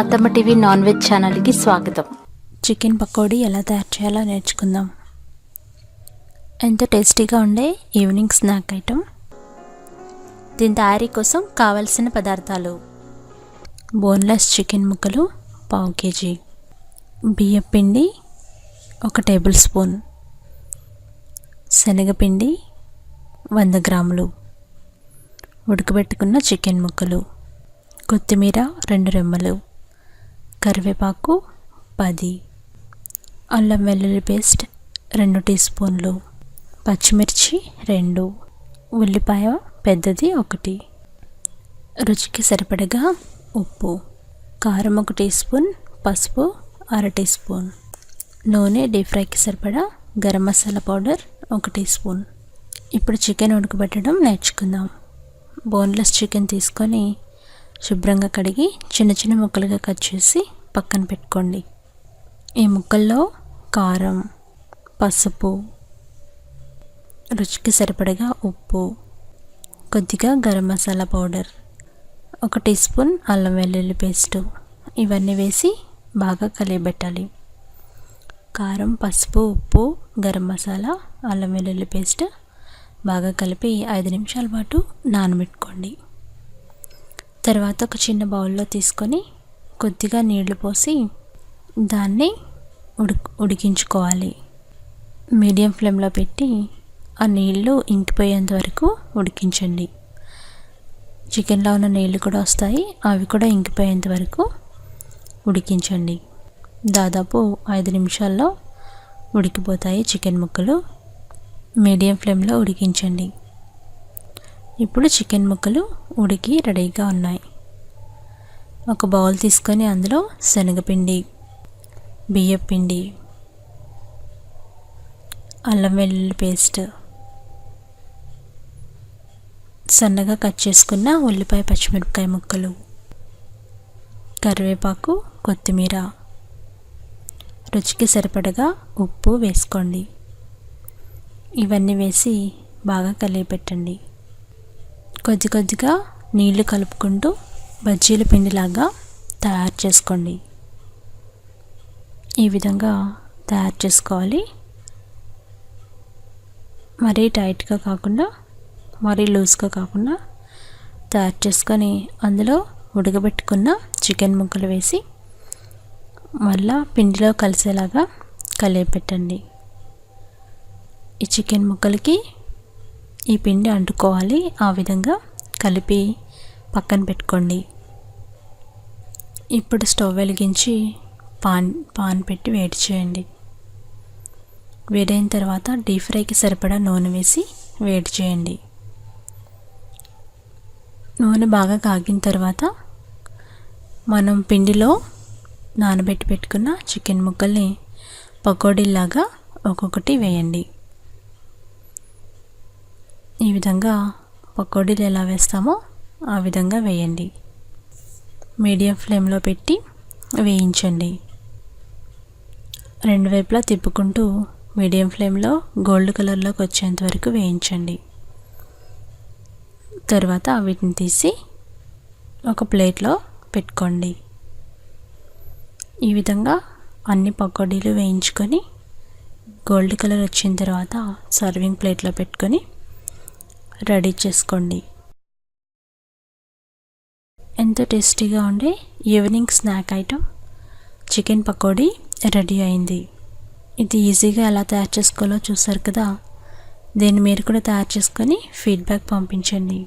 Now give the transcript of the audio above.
అత్తమ్మ TV non veg ఛానల్కి స్వాగతం. చికెన్ పకోడీ ఎలా తయారు చేయాలో నేర్చుకుందాం. ఎంతో టేస్టీగా ఉండే ఈవినింగ్ స్నాక్ ఐటమ్. దీని తయారీ కోసం కావలసిన పదార్థాలు: బోన్లెస్ చికెన్ ముక్కలు ½ kg, బియ్యం పిండి 1 టేబుల్ స్పూన్, శనగపిండి 100 గ్రాములు, ఉడకబెట్టుకున్న చికెన్ ముక్కలు, కొత్తిమీర 2 రెమ్మలు, కరివేపాకు 10, అల్లం వెల్లుల్లి పేస్ట్ 2 టీ స్పూన్లు, పచ్చిమిర్చి 2, ఉల్లిపాయ పెద్దది 1, రుచికి సరిపడగా ఉప్పు, కారం 1 టీ స్పూన్, పసుపు 1/2 టీ స్పూన్, నూనె డీప్ ఫ్రైకి సరిపడా garam masala powder 1 teaspoon. ఇప్పుడు చికెన్ ఉడకబెట్టడం నేర్చుకుందాం. బోన్లెస్ చికెన్ తీసుకొని శుభ్రంగా కడిగి చిన్న చిన్న ముక్కలుగా కట్ చేసి పక్కన పెట్టుకోండి. ఈ ముక్కల్లో కారం, పసుపు, రుచికి సరిపడగా ఉప్పు, కొద్దిగా garam masala powder, 1 teaspoon అల్లం వెల్లుల్లి పేస్టు ఇవన్నీ వేసి బాగా కలియబెట్టాలి. కారం, పసుపు, ఉప్పు, గరం మసాలా, అల్లం వెల్లుల్లి పేస్ట్ బాగా కలిపి 5 నిమిషాల పాటు నానబెట్టుకోండి. తర్వాత ఒక చిన్న బౌల్లో తీసుకొని కొద్దిగా నీళ్లు పోసి దాన్ని ఉడికించుకోవాలి. మీడియం ఫ్లేమ్లో పెట్టి ఆ నీళ్లు ఇంకిపోయేంత వరకు ఉడికించండి. చికెన్లో ఉన్న నీళ్లు కూడా వస్తాయి, అవి కూడా ఇంకిపోయేంత వరకు ఉడికించండి. దాదాపు 5 నిమిషాల్లో ఉడికిపోతాయి చికెన్ ముక్కలు. మీడియం ఫ్లేమ్లో ఉడికించండి. ఇప్పుడు చికెన్ ముక్కలు ఉడికి రెడీగా ఉన్నాయి. ఒక బౌల్ తీసుకొని అందులో శనగపిండి, బియ్యం పిండి, అల్లం వెల్లుల్లి పేస్ట్, సన్నగా కట్ చేసుకున్న ఉల్లిపాయ పచ్చిమిరపకాయ ముక్కలు, కరివేపాకు, కొత్తిమీర, రుచికి సరిపడగా ఉప్పు వేసుకోండి. ఇవన్నీ వేసి బాగా కలియపెట్టండి. కొద్ది కొద్దిగా నీళ్లు కలుపుకుంటూ బజ్జీల పిండిలాగా తయారు చేసుకోండి. ఈ విధంగా తయారు చేసుకోవాలి. మరీ టైట్గా కాకుండా మరీ లూజ్గా కాకుండా తయారు చేసుకొని అందులో ఉడకబెట్టుకున్న చికెన్ ముక్కలు వేసి మళ్ళా పిండిలో కలిసేలాగా కలియపెట్టండి. ఈ చికెన్ ముక్కలకి ఈ పిండి అంటుకోవాలి. ఆ విధంగా కలిపి పక్కన పెట్టుకోండి. ఇప్పుడు స్టవ్ వెలిగించి పాన్ పెట్టి వేడి చేయండి. వేడైన తర్వాత డీప్ ఫ్రైకి సరిపడా నూనె వేసి వేడి చేయండి. నూనె బాగా కాగిన తర్వాత మనం పిండిలో నానబెట్టి పెట్టుకున్న చికెన్ ముక్కల్ని పకోడీలాగా ఒక్కొక్కటి వేయండి. ఈ విధంగా పకోడీలు ఎలా వేస్తామో ఆ విధంగా వేయండి. మీడియం ఫ్లేమ్లో పెట్టి వేయించండి. 2 వైపులా తిప్పుకుంటూ మీడియం ఫ్లేమ్లో గోల్డ్ కలర్లోకి వచ్చేంత వరకు వేయించండి. తర్వాత వీటిని తీసి ఒక ప్లేట్లో పెట్టుకోండి. ఈ విధంగా అన్ని పకోడీలు వేయించుకొని గోల్డ్ కలర్ వచ్చిన తర్వాత సర్వింగ్ ప్లేట్లో పెట్టుకొని రెడీ చేసుకోండి. ఎంతో టేస్టీగా ఉండే evening snack item chicken pakoda ready అయింది. ఇది ఈజీగా ఎలా తయారు చేసుకోవాలో చూసారు కదా. దీన్ని మీరు కూడా తయారు చేసుకొని ఫీడ్బ్యాక్ పంపించండి.